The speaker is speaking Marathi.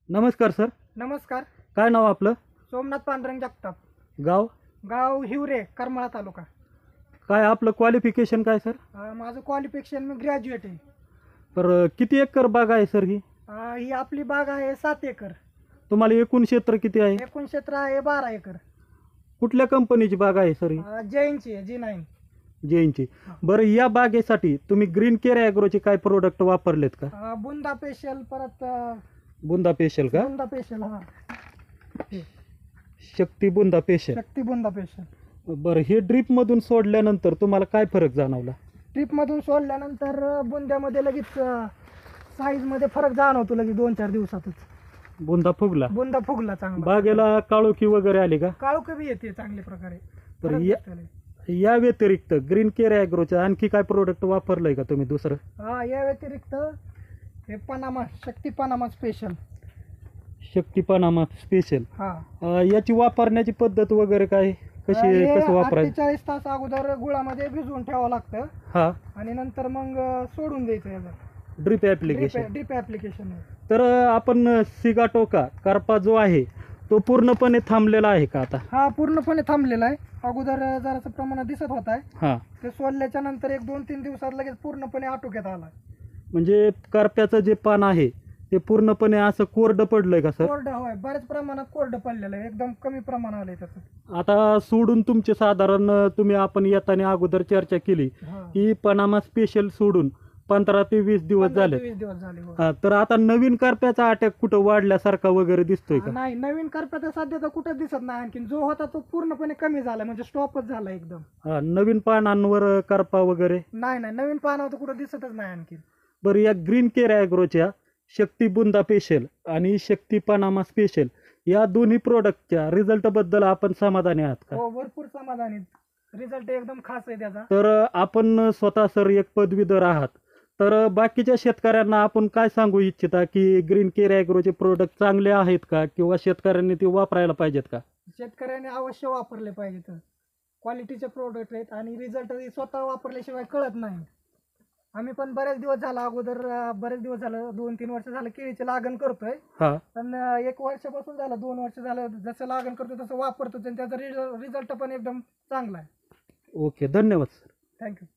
नमस्कार सर. नमस्कार. काय नाव आपलं? सोमनाथ पांडुरंग जगताप. गाव? गाव हिवरे, करमाळा तालुका. काय आपलं क्वालिफिकेशन काय सर? माझं क्वालिफिकेशन मी ग्रॅज्युएट आहे. तर किती एकर बाग आहे सर ही? ही आपली बाग आहे 7 एकर. तुम्हाला एकूण क्षेत्र किती आहे? एकूण क्षेत्र आहे 12 एकर. कुठल्या कंपनीची बाग आहे सर ही? जैनची आहे, G9. जैनची. बरं, या बागेसाठी तुम्ही ग्रीन केअर ॲग्रोचे काय प्रोडक्ट वापरलेत का? बुंदा स्पेशल, परत बुंदा स्पेशल का? बुंदा स्पेशल. शक्ती बुंदा स्पेशल. शक्ती बुंदा स्पेशल. बरं, हे ड्रीप मधून सोडल्यानंतर तुम्हाला काय फरक जाणवला? ट्रिप मधून सोडल्यानंतर बुंद्यामध्ये लगेच साईज मध्ये फरक जाणवतो लगेच 2-4 दिवसातच. बुंदा फुगला? बुंदा फुगला चांगला. बागेला काळोखी वगैरे आली का? काळोखी बी येते चांगल्या प्रकारे. तर फरक या दिसतोय. या व्यतिरिक्त ग्रीन केअर ॲग्रोचं आणखी काय प्रोडक्ट वापरलंय का तुम्ही दुसरं? या व्यतिरिक्त हे पनामा, शक्ती पनामा स्पेशल. शक्ती पनामा स्पेशल. याची वापरण्याची पद्धत वगैरे काय, कसं वापरायचं? 48 तास अगोदर गुळामध्ये भिजवून ठेवावं लागतं. हा. आणि नंतर मग सोडून द्यायचं याला. Drip application. Drip application. तर आपण सिगाटोका कार्पा जो आहे तो पूर्णपणे थांबलेला आहे का आता? हा, पूर्णपणे थांबलेला आहे. अगोदर जरासं प्रमाणात दिसत होत आहे. हा. ते सोडल्याच्या नंतर 1-2-3 दिवसात लगेच पूर्णपणे आटोक्यात आला. म्हणजे कार्प्याचं जे पान आहे ते पूर्णपणे असं कोरडं पडलंय का सर? कोरडं, होय, बऱ्याच प्रमाणात कोरडं पडलेलं आहे. एकदम कमी प्रमाण आलंय त्याचं. आता सोडून तुमचे साधारण आपण येताना अगोदर चर्चा केली की पनामा स्पेशल सोडून 15 ते 20 दिवस झाले. 20 दिवस झाले. हा, तर आता नवीन करप्याचा अटॅक कुठं वाढल्यासारखा वगैरे दिसतोय का? नाही, नवीन करप्या तर सध्या तर कुठं दिसत नाही. आणखी जो होता तो पूर्णपणे कमी झाला, म्हणजे स्टॉपच झाला एकदम. हा, नवीन पानांवर करपा वगैरे? नाही, नवीन पानावर तर कुठं दिसतच नाही आणखी. बरं, या ग्रीन केअर ॲग्रोच्या शक्ती बुंदा स्पेशल आणि शक्ती पनामा स्पेशल या दोन्ही प्रोडक्टच्या रिझल्ट बद्दल आपण समाधानी आहात का? हो, भरपूर समाधानी. रिझल्ट एकदम खास आहे त्याचा. तर आपण स्वतः सर एक पदवीधर आहात, तर बाकीच्या शेतकऱ्यांना आपण काय सांगू इच्छिता की ग्रीन केअर ॲग्रोचे प्रोडक्ट चांगले आहेत का, किंवा शेतकऱ्यांनी ते वापरायला पाहिजेत का? शेतकऱ्यांनी अवश्य वापरले पाहिजेत. क्वालिटीचे प्रोडक्ट आहेत आणि रिझल्ट स्वतः वापरल्याशिवाय कळत नाही. आम्ही पण बरेच दिवस झाला, अगोदर बरेच दिवस झालं, 2-3 वर्ष झालं केळीची लागण करतोय. पण 1 वर्षापासून झालं, 2 वर्ष झालं, जसं लागण करतो तसं वापरतो आणि त्याचा रिझल्ट पण एकदम चांगला आहे. ओके, धन्यवाद सर. थँक्यू.